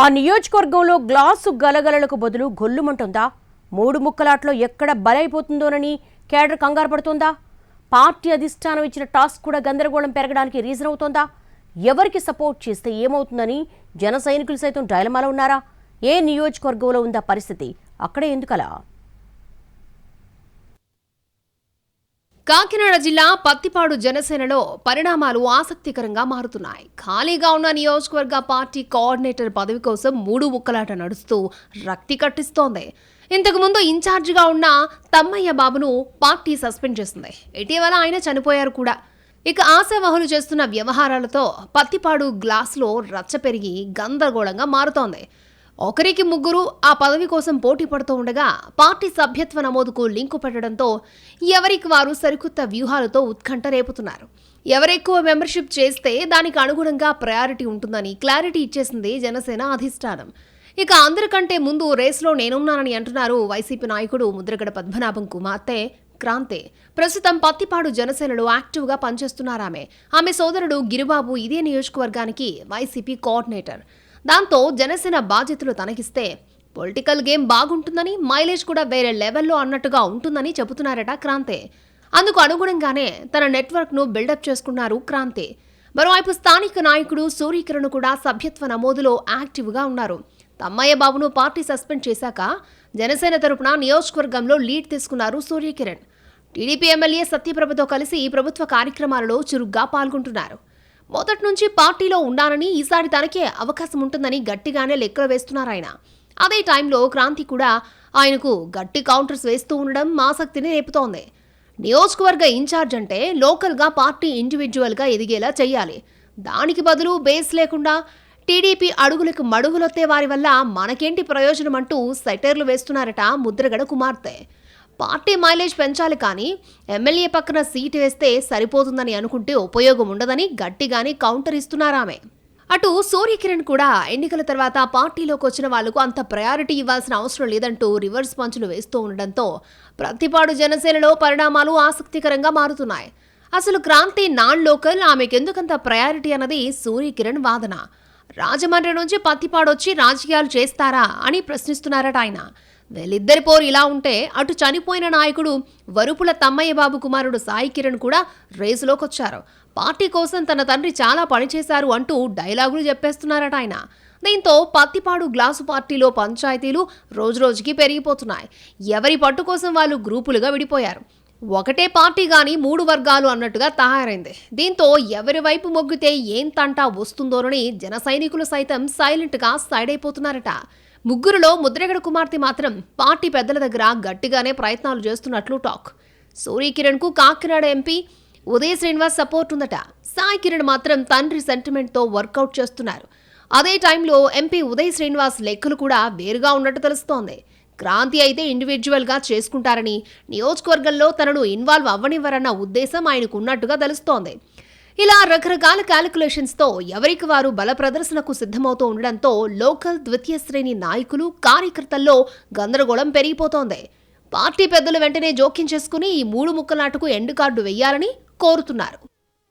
ఆ నియోజకవర్గంలో గ్లాసు గలగలలకు బదులు గొల్లుమంటుందా? మూడు ముక్కలాట్లో ఎక్కడ బలైపోతుందోనని కేడర్ కంగారు పడుతోందా? పార్టీ అధిష్టానం ఇచ్చిన టాస్క్ కూడా గందరగోళం పెరగడానికి రీజన్ అవుతోందా? ఎవరికి సపోర్ట్ చేస్తే ఏమవుతుందని జన సైనికులు సైతం డైలమాలో ఉన్నారా? ఏ నియోజకవర్గంలో ఉందా పరిస్థితి? అక్కడే ఎందుకలా? కాకినాడ జిల్లా పత్తిపాడు జనసేనలో పరిణామాలు ఆసక్తికరంగా మారుతున్నాయి. ఖాళీగా ఉన్న నియోజకవర్గ పార్టీ కోఆర్డినేటర్ పదవి కోసం మూడు ముక్కలాట నడుస్తూ రక్తి కట్టిస్తోంది. ఇంతకుముందు ఇన్ఛార్జిగా ఉన్న తమ్మయ్య బాబును పార్టీ సస్పెండ్ చేసింది. ఇటీవల ఆయన చనిపోయారు కూడా. ఇక ఆశావహులు చేస్తున్న వ్యవహారాలతో పత్తిపాడు గ్లాసులో రచ్చ పెరిగి గందరగోళంగా మారుతోంది. ఒకరికి ముగ్గురు ఆ పదవి కోసం పోటీ పడుతూ ఉండగా పార్టీ సభ్యత్వ నమోదుకు లింకు పెట్టడంతో ఎవరికి వారు సరికొత్త వ్యూహాలతో ఉత్కంఠ రేపుతున్నారు. ఎవరెక్కువ మెంబర్షిప్ చేస్తే దానికి అనుగుణంగా ప్రయారిటీ ఉంటుందని క్లారిటీ ఇచ్చేసింది జనసేన అధిష్టానం. ఇక అందరికంటే ముందు రేసులో నేనున్నానని అంటున్నారు వైసీపీ నాయకుడు ముద్రగడ పద్మనాభం కుమార్తె క్రాంతి. ప్రస్తుతం పత్తిపాడు జనసేనలో యాక్టివ్గా పనిచేస్తున్నారామె. ఆమె సోదరుడు గిరిబాబు ఇదే నియోజకవర్గానికి వైసీపీ కోఆర్డినేటర్. దాంతో జనసేన బాధ్యతలు తనకిస్తే పొలిటికల్ గేమ్ బాగుంటుందని, మైలేజ్ కూడా వేరే లెవెల్లో అన్నట్టుగా ఉంటుందని చెబుతున్నారట క్రాంతి. అందుకు అనుగుణంగానే తన నెట్వర్క్ను బిల్డప్ చేసుకున్నారు క్రాంతి. మరోవైపు స్థానిక నాయకుడు సూర్యకిరణ్ కూడా సభ్యత్వ నమోదులో యాక్టివ్గా ఉన్నారు. తమ్మయ్య బాబును పార్టీ సస్పెండ్ చేశాక జనసేన తరపున నియోజకవర్గంలో లీడ్ తీసుకున్నారు సూర్యకిరణ్. టీడీపీ ఎమ్మెల్యే సత్యప్రభతో కలిసి ప్రభుత్వ కార్యక్రమాలలో చురుగ్గా పాల్గొంటున్నారు. మొదటి నుంచి పార్టీలో ఉండాలని, ఈసారి తనకే అవకాశం ఉంటుందని గట్టిగానే లెక్కలు వేస్తున్నారాయన. అదే టైంలో క్రాంతి కూడా ఆయనకు గట్టి కౌంటర్స్ వేస్తూ ఉండడం ఆసక్తిని రేపుతోంది. నియోజకవర్గ ఇన్ఛార్జ్ అంటే లోకల్గా పార్టీ ఇండివిజువల్గా ఎదిగేలా చెయ్యాలి. దానికి బదులు బేస్ లేకుండా టీడీపీ అడుగులకు మడుగులొత్తే వారి వల్ల మనకేంటి ప్రయోజనం అంటూ సెటైర్లు వేస్తున్నారట ముద్రగడ కుమార్తె. పార్టీ మైలేజ్ పెంచాలి కానీ ఎమ్మెల్యే పక్కన సీటు వేస్తే సరిపోతుందని అనుకుంటే ఉపయోగం ఉండదని గట్టిగానే కౌంటర్ ఇస్తున్నారామె. అటు సూర్యకిరణ్ కూడా ఎన్నికల తర్వాత పార్టీలోకి వచ్చిన వాళ్లకు అంత ప్రయారిటీ ఇవ్వాల్సిన అవసరం లేదంటూ రివర్స్ పంచులు వేస్తూ ఉండడంతో ప్రతిపాడు జనసేనలో పరిణామాలు ఆసక్తికరంగా మారుతున్నాయి. అసలు క్రాంతి నాన్ లోకల్, ఆమెకెందుకంత ప్రయారిటీ అన్నది సూర్యకిరణ్ వాదన. రాజమండ్రి నుంచి పత్తిపాడొచ్చి రాజకీయాలు చేస్తారా అని ప్రశ్నిస్తున్నారట ఆయన. వీళ్ళిద్దరి పోరు ఇలా ఉంటే అటు చనిపోయిన నాయకుడు వరుపుల తమ్మయ్య బాబు కుమారుడు సాయి కిరణ్ కూడా రేసులోకొచ్చారు. పార్టీ కోసం తన తండ్రి చాలా పనిచేశారు అంటూ డైలాగులు చెప్పేస్తున్నారట ఆయన. దీంతో పత్తిపాడు గ్లాసు పార్టీలో పంచాయతీలు రోజురోజుకి పెరిగిపోతున్నాయి. ఎవరి పట్టు కోసం వాళ్ళు గ్రూపులుగా విడిపోయారు. ఒకటే పార్టీ గాని మూడు వర్గాలు అన్నట్టుగా తయారైంది. దీంతో ఎవరి వైపు మొగ్గితే ఏం తంటా వస్తుందోనని జన సైనికులు సైతం సైలెంట్గా సైడ్ అయిపోతున్నారట. ముగ్గురులో ముద్రగడ కుమార్తె మాత్రం పార్టీ పెద్దల దగ్గర గట్టిగానే ప్రయత్నాలు చేస్తున్నట్లు టాక్. సూర్యకిరణ్ కు కాకినాడ ఎంపీ ఉదయ్ శ్రీనివాస్ సపోర్ట్ ఉందట. సాయి కిరణ్ మాత్రం తండ్రి సెంటిమెంట్తో వర్కౌట్ చేస్తున్నారు. అదే టైంలో ఎంపీ ఉదయ్ శ్రీనివాస్ లెక్కలు కూడా వేరుగా ఉన్నట్టు తెలుస్తోంది. క్రాంతి అయితే ఇండివిజువల్గా చేసుకుంటారని, నియోజకవర్గంలో తనను ఇన్వాల్వ్ అవ్వనివ్వరన్న ఉద్దేశం ఆయనకు ఉన్నట్టుగా తెలుస్తోంది. ఇలా రకరకాల క్యాలిక్యులేషన్స్తో ఎవరికి వారు బల ప్రదర్శనకు సిద్ధమవుతూ ఉండడంతో లోకల్ ద్వితీయ శ్రేణి నాయకులు, కార్యకర్తల్లో గందరగోళం పెరిగిపోతోంది. పార్టీ పెద్దలు వెంటనే జోక్యం చేసుకుని ఈ మూడు ముక్కలాటకు ఎండ్ కార్డు వెయ్యాలని కోరుతున్నారు.